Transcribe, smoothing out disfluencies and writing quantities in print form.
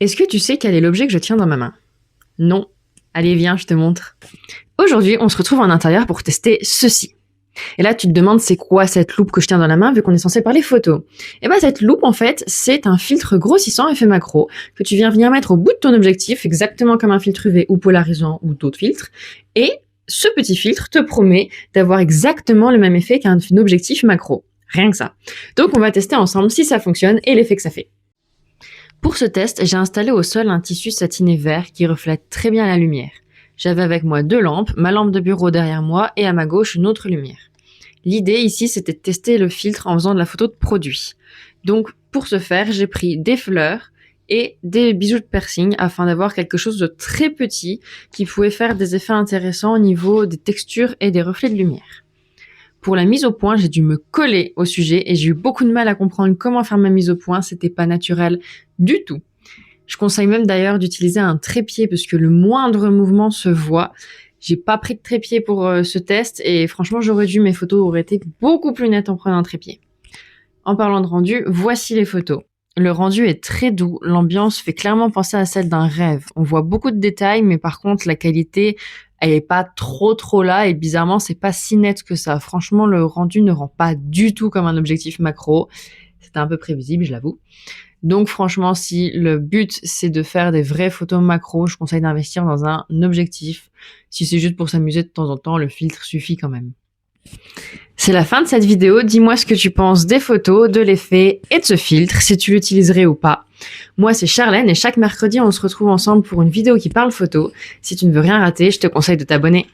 Est-ce que tu sais quel est l'objet que je tiens dans ma main? Non. Allez, viens, je te montre. Aujourd'hui, on se retrouve en intérieur pour tester ceci. Et là, tu te demandes c'est quoi cette loupe que je tiens dans la main vu qu'on est censé parler photo. Et ben cette loupe, en fait, c'est un filtre grossissant effet macro que tu viens venir mettre au bout de ton objectif, exactement comme un filtre UV ou polarisant ou d'autres filtres. Et ce petit filtre te promet d'avoir exactement le même effet qu'un objectif macro. Rien que ça. Donc on va tester ensemble si ça fonctionne et l'effet que ça fait. Pour ce test, j'ai installé au sol un tissu satiné vert qui reflète très bien la lumière. J'avais avec moi 2 lampes, ma lampe de bureau derrière moi et à ma gauche une autre lumière. L'idée ici, c'était de tester le filtre en faisant de la photo de produit. Donc pour ce faire, j'ai pris des fleurs et des bijoux de piercing afin d'avoir quelque chose de très petit qui pouvait faire des effets intéressants au niveau des textures et des reflets de lumière. Pour la mise au point, j'ai dû me coller au sujet et j'ai eu beaucoup de mal à comprendre comment faire ma mise au point, c'était pas naturel du tout. Je conseille même d'ailleurs d'utiliser un trépied parce que le moindre mouvement se voit. J'ai pas pris de trépied pour ce test et franchement mes photos auraient été beaucoup plus nettes en prenant un trépied. En parlant de rendu, voici les photos. Le rendu est très doux, l'ambiance fait clairement penser à celle d'un rêve. On voit beaucoup de détails mais par contre la qualité elle est pas trop là et bizarrement c'est pas si net que ça. Franchement le rendu ne rend pas du tout comme un objectif macro. C'était un peu prévisible, je l'avoue. Donc franchement, si le but c'est de faire des vraies photos macro, je conseille d'investir dans un objectif. Si c'est juste pour s'amuser de temps en temps, le filtre suffit quand même. C'est la fin de cette vidéo. Dis-moi ce que tu penses des photos, de l'effet et de ce filtre, si tu l'utiliserais ou pas. Moi, c'est Charlène et chaque mercredi, on se retrouve ensemble pour une vidéo qui parle photo. Si tu ne veux rien rater, je te conseille de t'abonner.